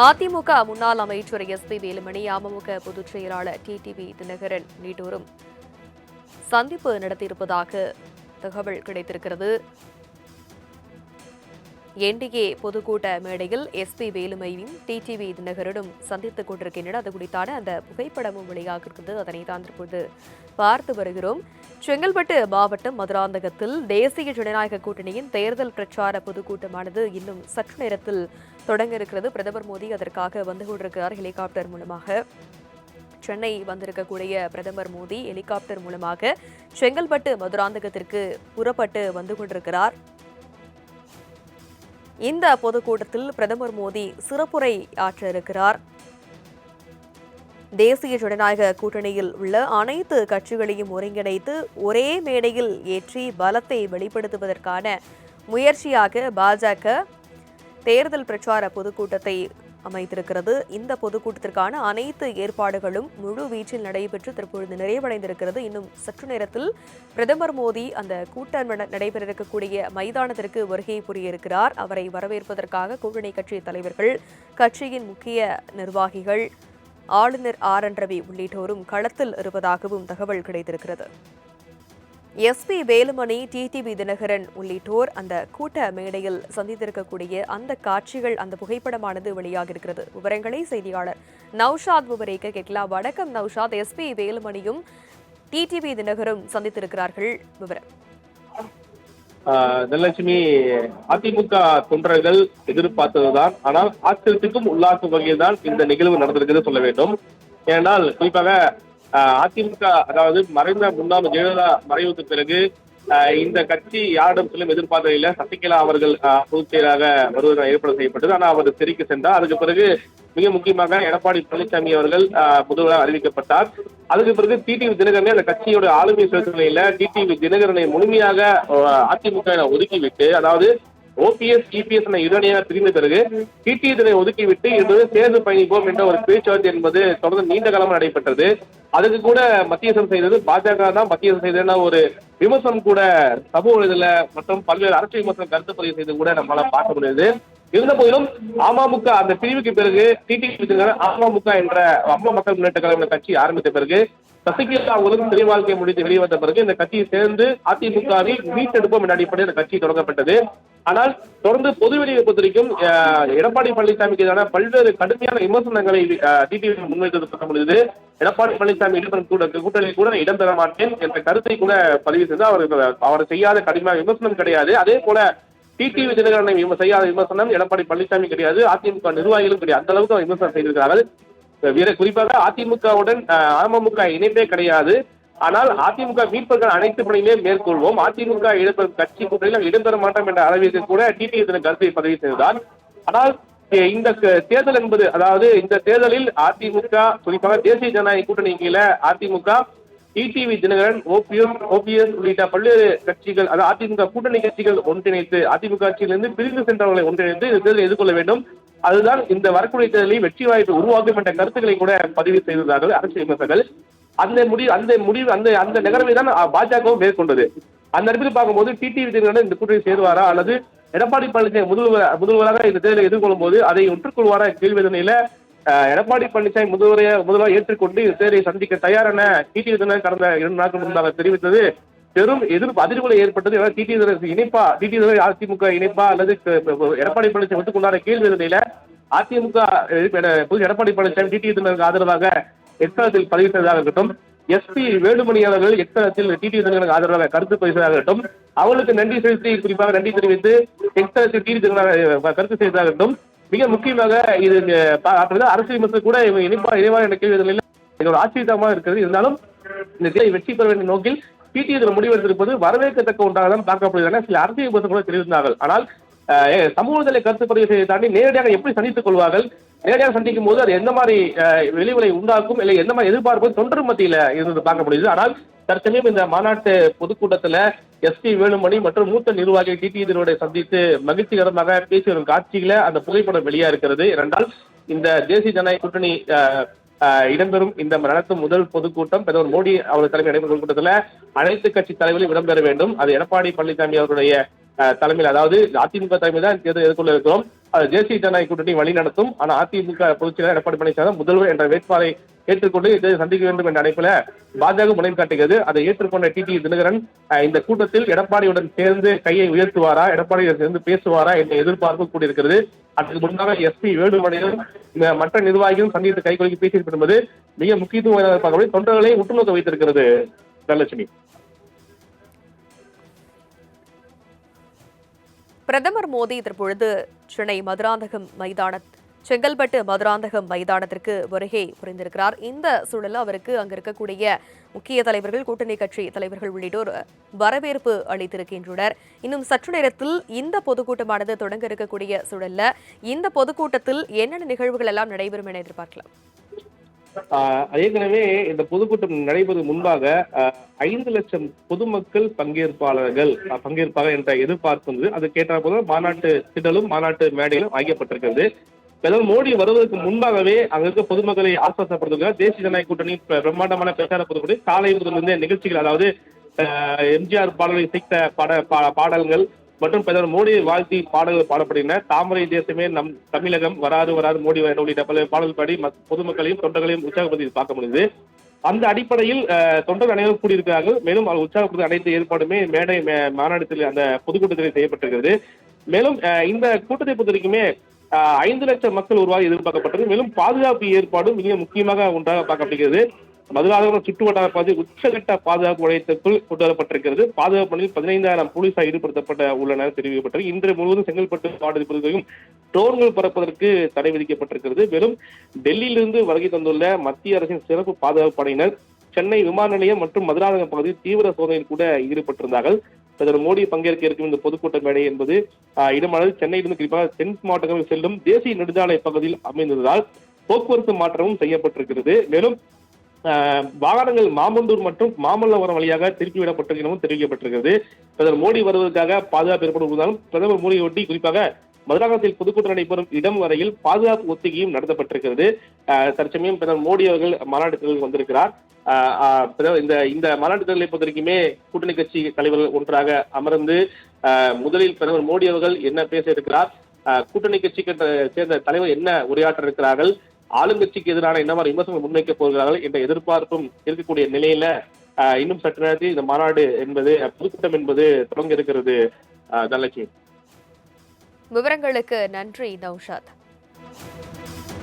அதிமுக முன்னாள் அமைச்சர் எஸ்.பி. வேலுமணி, அமமுக பொதுச் செயலாளர் டிடிவி தினகரன் உள்ளிட்டோரும் சந்திப்பு நடத்தியிருப்பதாக தகவல் கிடைத்திருக்கிறது. என்டிஏ பொதுக்கூட்ட மேடையில் எஸ்.பி. வேலுமணியும் டிடிவி தினகரனும் சந்தித்துக் கொண்டிருக்கின்றனர். அது குறித்தான அந்த புகைப்படமும் வெளியாகிறது. அதனை தான் தற்போது பார்த்து வருகிறோம். செங்கல்பட்டு மாவட்டம் மதுராந்தகத்தில் தேசிய ஜனநாயக கூட்டணியின் தேர்தல் பிரச்சார பொதுக்கூட்டமானது இன்னும் சற்று நேரத்தில் தொடங்க இருக்கிறது. பிரதமர் மோடி அதற்காக வந்து கொண்டிருக்கிறார். ஹெலிகாப்டர் மூலமாக சென்னை வந்திருக்கக்கூடிய பிரதமர் மோடி ஹெலிகாப்டர் மூலமாக செங்கல்பட்டு மதுராந்தகத்திற்கு புறப்பட்டு வந்து கொண்டிருக்கிறார். இந்த பொதுக்கூட்டத்தில் பிரதமர் மோடி சிறப்புரை ஆற்ற இருக்கிறார். தேசிய ஜனநாயக கூட்டணியில் உள்ள அனைத்து கட்சிகளையும் ஒருங்கிணைத்து ஒரே மேடையில் ஏற்றி பலத்தை வெளிப்படுத்துவதற்கான முயற்சியாக பாஜக தேர்தல் பிரச்சார பொதுக்கூட்டத்தை அமைத்திருக்கிறது. இந்த பொதுக்கூட்டத்திற்கான அனைத்து ஏற்பாடுகளும் முழு வீச்சில் நடைபெற்று தற்பொழுது நிறைவடைந்திருக்கிறது. இன்னும் சற்று நேரத்தில் பிரதமர் மோடி அந்த கூட்டம் நடைபெற இருக்கக்கூடிய மைதானத்திற்கு வருகை புரிய இருக்கிறார். அவரை வரவேற்பதற்காக கூட்டணி கட்சி தலைவர்கள், கட்சியின் முக்கிய நிர்வாகிகள், ஆளுநர் ஆர்.என். ரவி உள்ளிட்டோரும் களத்தில் இருப்பதாகவும் தகவல் கிடைத்திருக்கிறது. எஸ்.பி. வேலுமணி, டிடிவி தினகரன் உள்ளிட்டோர் அந்த கூட்ட மேடையில் சந்தித்திருக்கக்கூடிய அந்த காட்சிகள், அந்த புகைப்படமானது வெளியாகியிருக்கிறது. விவரங்களை செய்தியாளர் நௌஷாத் விவரிக்க கேட்கலாம். வணக்கம் நௌஷாத். எஸ்.பி. வேலுமணியும் டிடிவி தினகரும் சந்தித்திருக்கிறார்கள். விவரம். தனலட்சுமி, அதிமுக தொண்டர்கள் எதிர்பார்த்ததுதான். ஆனால் ஆச்சரியத்துக்கும் உள்ளாக்கும் வகையில் தான் இந்த நிகழ்வு நடந்திருக்கிறது சொல்ல வேண்டும். ஏனென்றால் குறிப்பாக அதிமுக, அதாவது மறைந்த முன்னாள் ஜெயலலிதா மறைவுக்கு பிறகு இந்த கட்சி யாரிடம் செல்லும் எதிர்பார்த்ததில்லை. சசிகலா அவர்கள் பொதுச் செயலாக வருவதற்கு ஏற்பாடு செய்யப்பட்டது. ஆனால் அவர் சிறைக்கு சென்றார். அதுக்கு பிறகு மிக முக்கியமாக எடப்பாடி பழனிசாமி அவர்கள் முதல்வராக அறிவிக்கப்பட்டார். அதுக்கு பிறகு டிடிவி தினகரனை அந்த கட்சியோட ஆளுமை செலுத்தலையில டிடிவி தினகரனை முழுமையாக அதிமுக ஒதுக்கிவிட்டு, அதாவது ஓபிஎஸ் இபிஎஸ் இரணையாக பிரிந்த பிறகு டிடிவி ஒதுக்கிவிட்டு என்பது தேர்தல் பயணிப்போம் என்ற ஒரு பேச்சுவார்த்தை என்பது தொடர்ந்து நீண்ட காலமாக நடைபெற்றது. அதுக்கு கூட மத்தியஸ்தம் செய்தது பாஜக தான். மத்தியஸ்தம் செய்ததுன்னா ஒரு விமர்சனம் கூட சமூக வலைதள மற்றும் பல்வேறு அரசியல் விமர்சனம் கருத்து பதிவு செய்து கூட நம்மளால பார்க்க முடியுது. இருந்த போதிலும் அமமுக அந்த பிரிவுக்கு பிறகு டிடிவி அமமுக என்ற அம்மா மக்கள் முன்னேற்ற கழகம் கட்சி ஆரம்பித்த பிறகு சசிகலா அவர்களும் சிறை வாழ்க்கை முடித்து வெளிவந்த பிறகு இந்த கட்சியை சேர்ந்து அதிமுகவில் மீட்டெடுப்போம் என்ற அடிப்படையில் இந்த கட்சி தொடங்கப்பட்டது. ஆனால் தொடர்ந்து பொதுவெளியை பொறுத்தவரைக்கும் எடப்பாடி பழனிசாமிக்கு எதிரான பல்வேறு கடுமையான விமர்சனங்களை டிடிவி முன்வைத்தது பார்க்க முடியுது. எடப்பாடி பழனிசாமி கூட்டணியில் கூட இடம்பெற மாட்டேன் என்ற கருத்தை கூட பதிவு செய்து அவர் செய்யாத கடுமையான விமர்சனம் கிடையாது. அதே போல டிடிவி தினகரனை செய்யாத விமர்சனம் எடப்பாடி பழனிசாமி கிடையாது, அதிமுக நிர்வாகிகளும் கிடையாது. அந்த அளவுக்கு அவர் விமர்சனம் செய்திருக்கிறார்கள். குறிப்பாக அதிமுகவுடன் அமமுக இணைப்பே கிடையாது. ஆனால் அதிமுக மீட்பதற்கான அனைத்து பணியுமே மேற்கொள்வோம், அதிமுக கட்சி கூட்டணியில் இடம்பெற மாட்டோம் என்ற அளவிற்கு கூட டிடிவி கருத்தை பதிவு செய்தார். ஆனால் இந்த தேர்தல் என்பது, அதாவது இந்த தேர்தலில் அதிமுக குறிப்பாக தேசிய ஜனநாயக கூட்டணி கீழே அதிமுக, டிடிவி தினகரன், ஓபிஎஸ் உள்ளிட்ட பல்வேறு கட்சிகள், அதாவது அதிமுக கூட்டணி கட்சிகள் ஒன்றிணைத்து அதிமுக கட்சியிலிருந்து பிரிந்து சென்றவர்களை ஒன்றிணைத்து இந்த தேர்தலை எதிர்கொள்ள வேண்டும். அதுதான் இந்த வரக்கூடிய தேர்தலில் வெற்றி வாய்ப்பு உருவாக்கும் என்ற கருத்துக்களை கூட பதிவு செய்திருந்தார்கள் அரசியல் விமர்சகர்கள். அந்த நகர்வை தான் பாஜகவும் மேற்கொண்டது. அந்த அடிப்படையில் பார்க்கும்போது டிடிவி தினகரன் இந்த கூட்டணி சேருவாரா அல்லது எடப்பாடி பழனிசாமி முதல்வராக இந்த தேர்தலை எதிர்கொள்ளும் போது அதை ஒற்றுக்கொள்வாரா கேள்வி நிலையில எடப்பாடி பழனிசாமி முதல்வராக ஏற்றுக்கொண்டு இந்த தேர்தலை சந்திக்க தயாரான டிடிவி தினகரன் கடந்த 2 நாட்கள் முன்பாக தெரிவித்தது பெரும் எதிர்ப்பு அதிர்வுகளை ஏற்பட்டது. டிடிவி இணைப்பா, டிடிவி அதிமுக இணைப்பா அல்லது எடப்பாடி பழனிசாமி ஒத்துக்கொண்டார கேள்வி நிலையில அதிமுக எடப்பாடி பழனிசாமி டிடிவி தினகரனுக்கு ஆதரவாக எக்ஸ்தலத்தில் பதிவு செய்ததாக இருக்கட்டும், எஸ்.பி. வேலுமணி அவர்கள் எக்ஸ்தலத்தில் டிடிவி தினகரனுக்கு ஆதரவாக கருத்து பதிவு செய்ததாக இருக்கட்டும், அவர்களுக்கு நன்றி செலுத்தி குறிப்பாக நன்றி தெரிவித்து எக்ஸ்தலத்தில் டிடிவி தினகரன் கருத்து செய்ததாக இருக்கட்டும், மிக முக்கியமாக இது அரசியல் விமர்சனம் கூட இணைவா என்ற கேள்வி நிலையில ஒரு ஆச்சரியமாக இருக்கிறது. இருந்தாலும் இந்த தேர்தலை வெற்றி பெற வேண்டிய நோக்கில் டிடிவி முடிவெடுத்திருப்பது வரவேற்கத்தக்க ஒன்றாக தான் பார்க்கப்படுவதான சில அரசியல் விமர்சனம் கூட தெரிவித்தார்கள். ஆனால் சமூகத்திலே கருத்து பதிவு செய்வதை தாண்டி நேரடியாக எப்படி சந்தித்துக் கொள்வார்கள், நேரடியாக சந்திக்கும் போது அது எந்த மாதிரி விளைவுகளை உண்டாக்கும், இல்லை எந்த மாதிரி எதிர்பார்ப்பு தொண்டர் மத்தியில இருந்து பார்க்க முடியுது. ஆனால் தற்சமயம் இந்த மாநாட்டு பொதுக்கூட்டத்தில் எஸ்.பி. வேலுமணி மற்றும் மூத்த நிர்வாகி டிடிவி தினகரனை சந்தித்து மகிழ்ச்சிகரமாக பேசி வரும் காட்சியில அந்த புகைப்படம் வெளியா இருக்கிறது. இரண்டால் இந்த தேசிய ஜனநாயக கூட்டணி இடம்பெறும் இந்த நடத்தும் முதல் பொதுக்கூட்டம் பிரதமர் மோடி அவர்கள் தலைமை நடைபெறும் பொதுக்கூட்டத்தில் அனைத்து கட்சி தலைவர்களும் இடம்பெற வேண்டும். அது எடப்பாடி பழனிசாமி அவருடைய தலைமையில், அதாவது அதிமுக தலைமையில் தான் தேர்தல் எதிர்கொள்ள இருக்கிறோம். அது தேசிய ஜனநாயக கூட்டணி வழி நடத்தும். ஆனா அதிமுக பொதுச் செயலாளர் எடப்பாடி பழனிசாமி முதல்வர் என்ற வேட்பாளரை ஏற்றுக்கொண்டு இதை சந்திக்க வேண்டும் என்ற அழைப்புல பாஜக முனைப்பு காட்டுகிறது. அதை ஏற்றுக்கொண்ட டிடி தினகரன் இந்த கூட்டத்தில் எடப்பாடியுடன் சேர்ந்து கையை உயர்த்துவாரா, எடப்பாடியுடன் சேர்ந்து பேசுவாரா என்ற எதிர்பார்ப்பு கூடியிருக்கிறது. அதற்கு முன்னாக எஸ்பி வேலுமணியும் மற்ற நிர்வாகிகளும் சந்தித்து கைகொழுக்கி பேசியிருப்பது என்பது மிக முக்கியத்துவம் தொண்டர்களை உற்றுநோக்க வைத்திருக்கிறது. தனலட்சுமி. பிரதமர் மோடி தற்பொழுது சென்னை மதுராந்தகம் செங்கல்பட்டு மதுராந்தகம் மைதானத்திற்கு வருகை புரிந்திருக்கிறார். இந்த சூழலில் அவருக்கு அங்கு இருக்கக்கூடிய முக்கிய தலைவர்கள், கூட்டணி கட்சி தலைவர்கள் உள்ளிட்டோர் வரவேற்பு அளித்திருக்கின்றனர். இன்னும் சற்று நேரத்தில் இந்த பொதுக்கூட்டமானது தொடங்க இருக்கக்கூடிய சூழல்ல இந்த பொதுக்கூட்டத்தில் என்னென்ன நிகழ்வுகள் எல்லாம் நடைபெறும் என எதிர்பார்க்கலாம்? ஏற்கனவே இந்த பொதுக்கூட்டம் நடைபெறும் முன்பாக 5 லட்சம் பொதுமக்கள் பங்கேற்பார்கள் என்ற எதிர்பார்ப்பு வந்து அதுக்கேற்ற போது மாநாட்டு திடலும் மாநாட்டு மேடையிலும் ஆகியப்பட்டிருக்கிறது. பிரதமர் மோடி வருவதற்கு முன்பாகவே அங்க இருக்க பொதுமக்களை ஆஸ்வாசப்படுத்துகிறார். தேசிய ஜனநாயக கூட்டணி பிரம்மாண்டமான பிரச்சார பொதுக்கூட்டம் காலை முதலிருந்தே நிகழ்ச்சிகள், அதாவது எம்ஜிஆர் பாடல்களை இசைத்த பாடல்கள் மற்றும் பிரதமர் மோடியை வாழ்த்தி பாடல்கள் பாடப்படுகின்றன. தாமரை தேசமே நம் தமிழகம், வராது வராது மோடி உள்ளிட்ட பல பாடல் பாடி பொதுமக்களையும் தொண்டர்களையும் உற்சாகப்படுத்தி பார்க்க முடியுது. அந்த அடிப்படையில் தொண்டர்கள் அனைவரும் கூடியிருக்கிறார்கள். மேலும் உற்சாகப்படுத்த அனைத்து ஏற்பாடுமே மேடை மாநாட்டத்தில் அந்த பொதுக்கூட்டத்தில் செய்யப்பட்டிருக்கிறது. மேலும் இந்த கூட்டத்தை பொறுத்த வரைக்குமே 5 லட்சம் மக்கள் உருவாக எதிர்பார்க்கப்பட்டது. மேலும் பாதுகாப்பு ஏற்பாடும் மிக முக்கியமாக ஒன்றாக பார்க்கப்படுகிறது. மதுராந்தகம் சுற்று வட்டார பகுதி உச்சகட்ட பாதுகாப்பு வளையத்திற்குள் கொண்டு வரப்பட்டிருக்கிறது. பாதுகாப்பு பணியில் 15,000 போலீசார் ஈடுபடுத்தப்பட உள்ளனர் தெரிவிக்கப்பட்டது. இன்று முழுவதும் செங்கல்பட்டு மாவட்டத்தை பொறுத்தவரைக்கும் ட்ரோன்கள் பறப்பதற்கு தடை விதிக்கப்பட்டிருக்கிறது. மேலும் டெல்லியிலிருந்து வருகை தந்துள்ள மத்திய அரசின் சிறப்பு பாதுகாப்பு படையினர் சென்னை விமான நிலையம் மற்றும் மதுராந்தகம் பகுதியில் தீவிர சோதனையில் கூட ஈடுபட்டிருந்தார்கள். பிரதமர் மோடி பங்கேற்க இருக்கும் இந்த பொதுக்கூட்ட மேடை என்பது இடமானது சென்னையிலிருந்து குறிப்பாக தென் மாவட்டங்களில் செல்லும் தேசிய நெடுஞ்சாலை பகுதியில் அமைந்ததால் போக்குவரத்து மாற்றமும் செய்யப்பட்டிருக்கிறது. மேலும் வாகனங்கள் மாமண்டூர் மற்றும் மாமல்லபுரம் வழியாக திருப்பிவிடப்பட்டிருக்கிறதும் தெரிவிக்கப்பட்டிருக்கிறது. பிரதமர் மோடி வருவதற்காக பாதுகாப்பு ஏற்படுவதாலும் பிரதமர் மோடியை ஒட்டி குறிப்பாக மதுராந்தகத்தில் பொதுக்கூட்டம் நடைபெறும் இடம் வரையில் பாதுகாப்பு ஒத்திகையும் நடத்தப்பட்டிருக்கிறது. தற்சமயம் பிரதமர் மோடி அவர்கள் மாநாட்டுக்கு வந்திருக்கிறார். இந்த மாநாட்டுகளை பொறுத்த வரைக்குமே கூட்டணி கட்சி தலைவர்கள் ஒன்றாக அமர்ந்து முதலில் பிரதமர் மோடி அவர்கள் என்ன பேச இருக்கிறார், கூட்டணி கட்சிக்கு சேர்ந்த தலைவர் என்ன உரையாற்ற இருக்கிறார்கள், ஆளுங்கட்சிக்கு எதிரான என்ன மாதிரி விமர்சனங்கள் முன்வைக்க போகிறார்கள் என்ற எதிர்பார்ப்பும் இருக்கக்கூடிய நிலையில இன்னும் சற்று நேரத்தில் இந்த மாநாடு என்பது பொதுக்கூட்டம் என்பது தொடங்க இருக்கிறது. தனலட்சுமி. விவரங்களுக்கு நன்றி நௌஷாத்.